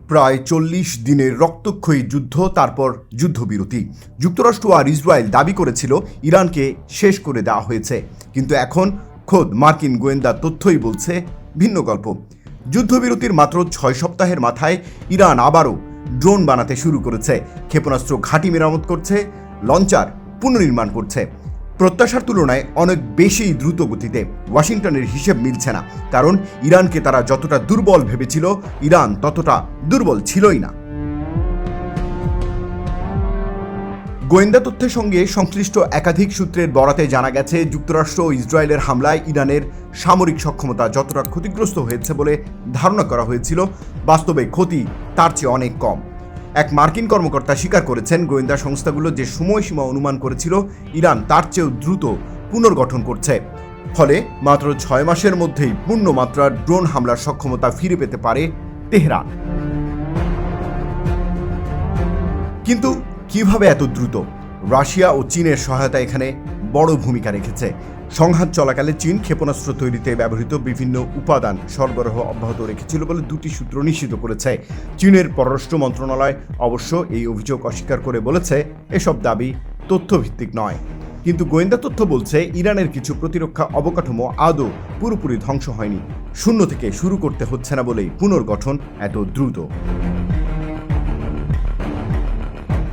প্রায় ৪০ দিনের রক্তক্ষয়ী যুদ্ধ, তারপর যুদ্ধবিরতি। যুক্তরাষ্ট্র আর ইসরায়েল দাবি করেছিল ইরানকে শেষ করে দেওয়া হয়েছে, কিন্তু এখন খোদ মার্কিন গোয়েন্দা তথ্যই বলছে ভিন্ন গল্প। যুদ্ধবিরতির মাত্র ৬ সপ্তাহের মাথায় ইরান আবারও ড্রোন বানাতে শুরু করেছে, ক্ষেপণাস্ত্র ঘাঁটি মেরামত করছে, লঞ্চার পুনর্নির্মাণ করছে। প্রত্যাশার তুলনায় অনেক বেশি দ্রুত গতিতে। ওয়াশিংটনের হিসেব মিলছে না, কারণ ইরানকে তারা যতটা দুর্বল ভেবেছিল, ইরান ততটা দুর্বল ছিলই না। গোয়েন্দা তথ্যের সঙ্গে সংশ্লিষ্ট একাধিক সূত্রের বরাতে জানা গেছে, যুক্তরাষ্ট্র ও ইসরায়েলের হামলায় ইরানের সামরিক সক্ষমতা যতটা ক্ষতিগ্রস্ত হয়েছে বলে ধারণা করা হয়েছিল, বাস্তবে ক্ষতি তার চেয়ে অনেক কম। এক মার্কিন কর্মকর্তা স্বীকার করেছেন, গোয়েন্দা সংস্থাগুলো যে সময়সীমা অনুমান করেছিল, ইরান তার চেয়েও দ্রুত পুনর্গঠন করছে। ফলে মাত্র ৬ মাসের মধ্যেই পূর্ণমাত্রার ড্রোন হামলার সক্ষমতা ফিরে পেতে পারে তেহরান। কিন্তু কিভাবে এত দ্রুত? রাশিয়া ও চীনের সহায়তা এখানে বড় ভূমিকা রেখেছে। সংঘাত চলাকালে চীন ক্ষেপণাস্ত্র তৈরিতে ব্যবহৃত বিভিন্ন উপাদান সরবরাহ অব্যাহত রেখেছিল বলে দুটি সূত্র নিশ্চিত করেছে। চীনের পররাষ্ট্র মন্ত্রণালয় অবশ্য এই অভিযোগ অস্বীকার করে বলেছে, এসব দাবি তথ্যভিত্তিক নয়। কিন্তু গোয়েন্দা তথ্য বলছে, ইরানের কিছু প্রতিরক্ষা অবকাঠামো আদৌ পুরোপুরি ধ্বংস হয়নি। শূন্য থেকে শুরু করতে হচ্ছে না বলেই পুনর্গঠন এত দ্রুত।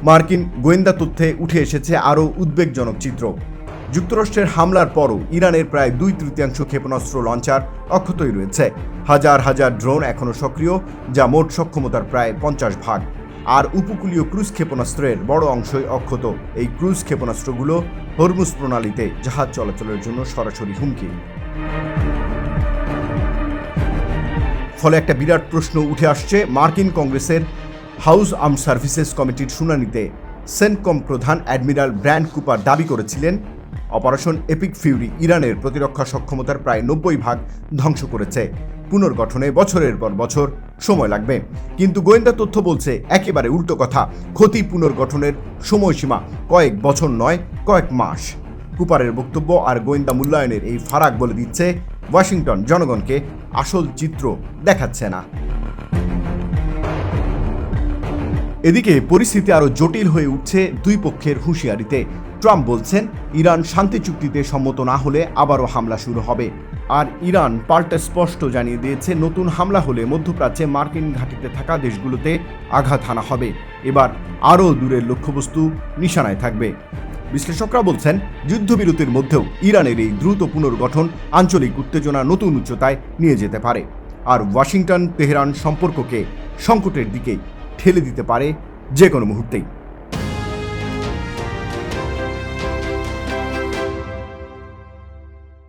মার্কিন গোয়েন্দা তথ্যে উঠে এসেছে আরও উদ্বেগজনক চিত্র। যুক্তরাষ্ট্রের হামলার পরও ইরানের প্রায় ২/৩ ক্ষেপণাস্ত্র লঞ্চার অক্ষতই রয়েছে। হাজার হাজার ড্রোন এখনও সক্রিয়, যা মোট সক্ষমতার প্রায় ৫০%। আর উপকূলীয় ক্রুজ ক্ষেপণাস্ত্রের বড় অংশই অক্ষত। এই ক্রুজ ক্ষেপণাস্ত্রগুলো হরমুজ প্রণালীতে জাহাজ চলাচলের জন্য সরাসরি হুমকি। ফলে একটা বিরাট প্রশ্ন উঠে আসছে। মার্কিন কংগ্রেসের হাউস আর্মড সার্ভিসেস কমিটির শুনানিতে সেন্টকম প্রধান অ্যাডমিরাল ব্র্যান্ড কুপার দাবি করেছিলেন, অপারেশন এপিক ফিউরি ইরানের প্রতিরক্ষা সক্ষমতার প্রায় ৯০% ধ্বংস করেছে। পুনর্গঠনে বছরের পর বছর সময় লাগবে। কিন্তু গোয়েন্দা তথ্য বলছে একেবারে উল্টো কথা। ক্ষতি পুনর্গঠনের সময়সীমা কয়েক বছর নয়, কয়েক মাস। কুপারের বক্তব্য আর গোয়েন্দা মূল্যায়নের এই ফারাক বলে দিচ্ছে, ওয়াশিংটন জনগণকে আসল চিত্র দেখাচ্ছে না। এদিকে পরিস্থিতি আরও জটিল হয়ে উঠছে দুই পক্ষের হুঁশিয়ারিতে। ট্রাম্প বলছেন, ইরান শান্তি চুক্তিতে সম্মত না হলে আবারও হামলা শুরু হবে। আর ইরান পাল্টা স্পষ্ট জানিয়ে দিয়েছে, নতুন হামলা হলে মধ্যপ্রাচ্যে মার্কিন ঘাঁটিতে থাকা দেশগুলোতে আঘাত হানা হবে। এবার আরও দূরের লক্ষ্যবস্তু নিশানায় থাকবে। বিশ্লেষকরা বলছেন, যুদ্ধবিরতির মধ্যেও ইরানের এই দ্রুত পুনর্গঠন আঞ্চলিক উত্তেজনা নতুন উচ্চতায় নিয়ে যেতে পারে, আর ওয়াশিংটন তেহরান সম্পর্ককে সংকটের দিকে ঠেলে দিতে পারে যে কোনো মুহূর্তেই।